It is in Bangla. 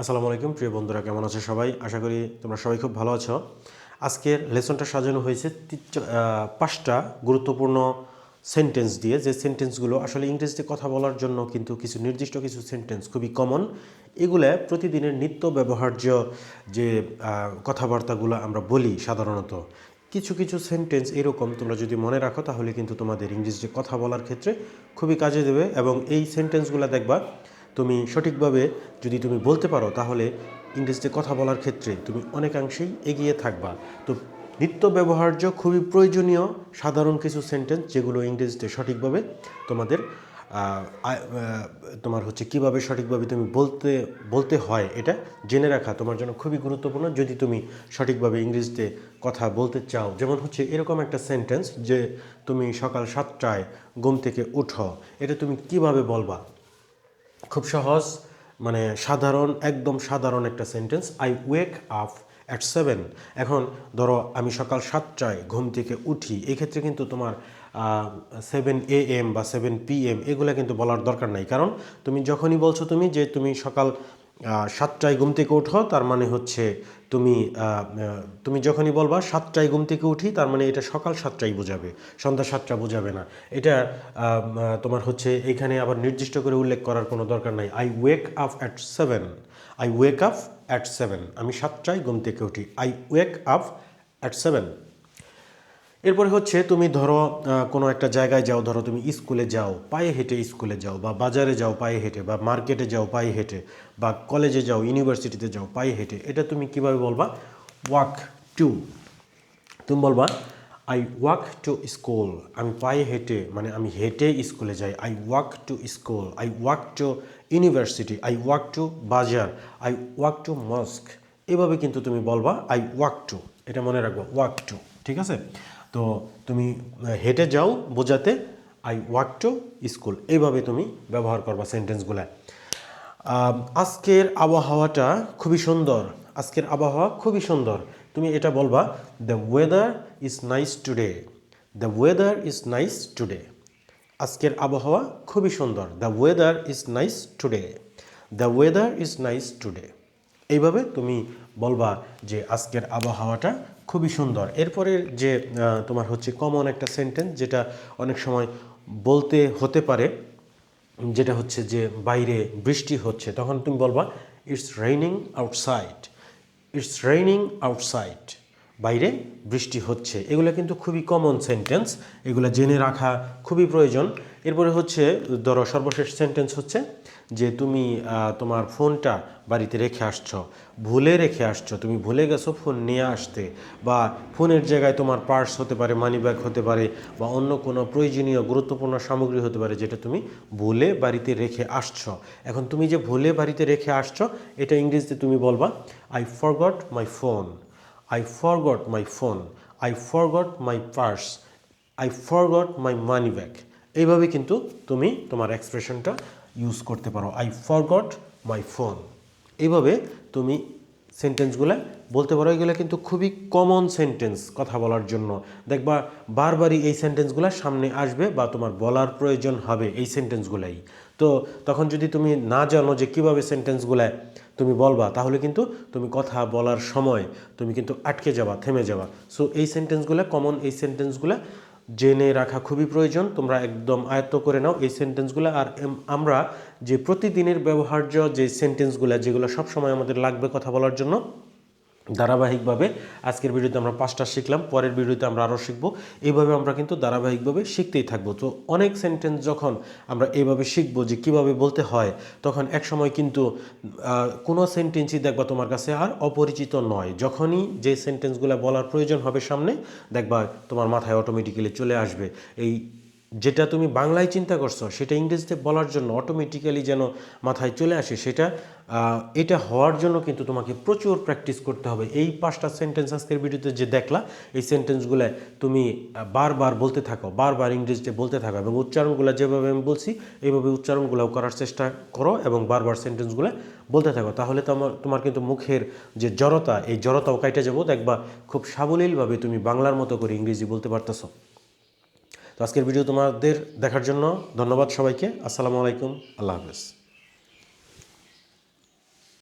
আসসালামু আলাইকুম প্রিয় বন্ধুরা, কেমন আছো সবাই? আশা করি তোমরা সবাই খুব ভালো আছো। আজকের লেসনটা সাজানো হয়েছে 5টা গুরুত্বপূর্ণ সেন্টেন্স দিয়ে, যে সেন্টেন্সগুলো আসলে ইংরেজিতে কথা বলার জন্য কিন্তু কিছু নির্দিষ্ট কিছু সেন্টেন্স খুবই কমন। এগুলা প্রতিদিনের নিত্য ব্যবহার্য যে কথাবার্তাগুলো আমরা বলি সাধারণত, কিছু কিছু সেন্টেন্স এরকম তোমরা যদি মনে রাখো তাহলে কিন্তু তোমাদের ইংরেজিতে কথা বলার ক্ষেত্রে খুবই কাজে দেবে। এবং এই সেন্টেন্সগুলো দেখবা তুমি সঠিকভাবে যদি তুমি বলতে পারো তাহলে ইংরেজিতে কথা বলার ক্ষেত্রে তুমি অনেকাংশেই এগিয়ে থাকবা। তো নিত্য ব্যবহার্য খুবই প্রয়োজনীয় সাধারণ কিছু সেন্টেন্স যেগুলো ইংরেজিতে সঠিকভাবে তোমাদের তোমার কীভাবে সঠিকভাবে তুমি বলতে হয় এটা জেনে রাখা তোমার জন্য খুবই গুরুত্বপূর্ণ যদি তুমি সঠিকভাবে ইংরেজিতে কথা বলতে চাও। যেমন এরকম একটা সেন্টেন্স যে তুমি সকাল 7টায় ঘুম থেকে উঠো, এটা তুমি কিভাবে বলবা? খুব সহজ, মানে সাধারণ, একদম সাধারণ একটা sentence, I wake up at 7। এখন ধরো আমি সকাল 7টায় ঘুম থেকে উঠি, এক্ষেত্রে কিন্তু তোমার 7 AM বা 7 PM এগুলো কিন্তু বলার দরকার নাই। কারণ তুমি যখনই বলছো যে তুমি সকাল 7টায় ঘুম থেকে উঠো, তার মানে তুমি যখনই বলবা 7টায় ঘুম থেকে উঠি, তার মানে এটা সকাল 7টায় বোঝাবে, সন্ধ্যা 7টা বোঝাবে না। এটা তোমার এখানে আবার নির্দিষ্ট করে উল্লেখ করার কোনো দরকার নাই। I wake up at 7, I wake up at 7, আমি 7টায় ঘুম থেকে উঠি, আই ওয়েক আপ অ্যাট 7। এরপরে তুমি ধরো কোনো একটা জায়গায় যাও, ধরো তুমি স্কুলে যাও, পায়ে হেঁটে স্কুলে যাও, বা বাজারে যাও পায়ে হেঁটে, বা মার্কেটে যাও পায়ে হেঁটে, বা কলেজে যাও, ইউনিভার্সিটিতে যাও পায়ে হেঁটে, এটা তুমি কিভাবে বলবা? Walk to. তুমি বলবা আই ওয়াক টু স্কুল, আমি পায়ে হেঁটে, মানে আমি হেঁটে স্কুলে যাই, I walk to school, I walk to university, I walk to bazaar, I walk to mosque. এভাবে কিন্তু তুমি বলবা আই ওয়াক টু, এটা মনে রাখবো, ওয়াক টু, ঠিক আছে? তো তুমি হেঁটে যাও বোঝাতে আই ওয়াক টু স্কুল, এইভাবে তুমি ব্যবহার করবা সেন্টেন্সগুলো। আজকের আবহাওয়াটা খুবই সুন্দর, আজকের আবহাওয়া খুবই সুন্দর, তুমি এটা বলবা the weather is nice today, the weather is nice today. আজকের আবহাওয়া খুবই সুন্দর, the weather is nice today, the weather is nice today. এইভাবে তুমি বলবা যে আজকের আবহাওয়াটা খুবই সুন্দর। এরপরে যে তোমার কমন একটা সেন্টেন্স যেটা অনেক সময় বলতে হতে পারে, যেটা যে বাইরে বৃষ্টি হচ্ছে, তখন তুমি বলবা it's raining outside, it's raining outside, বাইরে বৃষ্টি হচ্ছে। এগুলো কিন্তু খুবই কমন সেন্টেন্স, এগুলো জেনে রাখা খুবই প্রয়োজন। এরপরে ধরো সর্বশেষ সেন্টেন্স যে তুমি তোমার ফোনটা বাড়িতে রেখে আসছো, ভুলে রেখে আসছো, তুমি ভুলে গেছো ফোন নিয়ে আসতে, বা ফোনের জায়গায় তোমার পার্স হতে পারে, মানি ব্যাগ হতে পারে, বা অন্য কোনো প্রয়োজনীয় গুরুত্বপূর্ণ সামগ্রী হতে পারে যেটা তুমি ভুলে বাড়িতে রেখে আসছো। এখন তুমি যে ভুলে বাড়িতে রেখে আসছো, এটা ইংরেজিতে তুমি বলবা I forgot my phone, I forgot my phone, I forgot my purse, I forgot my money bag. এইভাবে কিন্তু তুমি তোমার এক্সপ্রেশনটা ইউজ করতে পারো, আই ফরগট মাই ফোন। এইভাবে তুমি সেন্টেন্সগুলো বলতে পারো। এগুলো কিন্তু খুবই কমন সেন্টেন্স কথা বলার জন্য, দেখবা বারবারই এই সেন্টেন্সগুলো সামনে আসবে বা তোমার বলার প্রয়োজন হবে এই সেন্টেন্সগুলাই। তো তখন যদি তুমি না জানো যে কীভাবে সেন্টেন্সগুলো তুমি বলবা, তাহলে কিন্তু তুমি কথা বলার সময় তুমি কিন্তু আটকে যাবা, থেমে যাবা। সো এই সেন্টেন্সগুলো কমন, এই সেন্টেন্সগুলো জেনে রাখা খুবই প্রয়োজন। তোমরা একদম আয়ত্ত করে নাও এই সেন্টেন্সগুলো। আর আমরা যে প্রতিদিনের ব্যবহার্য যে সেন্টেন্সগুলো, যেগুলো সবসময় আমাদের লাগবে কথা বলার জন্য, ধারাবাহিকভাবে আজকের ভিডিওতে আমরা 5টা শিখলাম, পরের ভিডিওতে আমরা আরও শিখব। এইভাবে আমরা কিন্তু ধারাবাহিকভাবে শিখতেই থাকবো। তো অনেক সেন্টেন্স যখন আমরা এইভাবে শিখবো যে কীভাবে বলতে হয়, তখন এক সময় কিন্তু কোনো সেন্টেন্সই দেখবা তোমার কাছে আর অপরিচিত নয়। যখনই যে সেন্টেন্সগুলো বলার প্রয়োজন হবে সামনে, দেখবা তোমার মাথায় অটোমেটিক্যালি চলে আসবে। এই যেটা তুমি বাংলায় চিন্তা করছো সেটা ইংরেজিতে বলার জন্য অটোমেটিক্যালি যেন মাথায় চলে আসে, এটা হওয়ার জন্য কিন্তু তোমাকে প্রচুর প্র্যাকটিস করতে হবে। এই 5টা সেন্টেন্স আজকের ভিডিওতে যে দেখলা, এই সেন্টেন্সগুলো তুমি বারবার বলতে থাকো, বারবার ইংরেজিতে বলতে থাকো, এবং উচ্চারণগুলো যেভাবে আমি বলছি এইভাবে উচ্চারণগুলোও করার চেষ্টা করো, এবং বারবার সেন্টেন্সগুলো বলতে থাকো। তাহলে তোমার কিন্তু মুখের যে জড়তা, এই জড়তাও কাটে যাবো, দেখবা খুব সাবলীলভাবে তুমি বাংলার মতো করে ইংরেজি বলতে পারতেছো। তো আজকের ভিডিও তোমাদের দেখার জন্য ধন্যবাদ সবাইকে। আসসালামু আলাইকুম, আল্লাহ হাফেজ।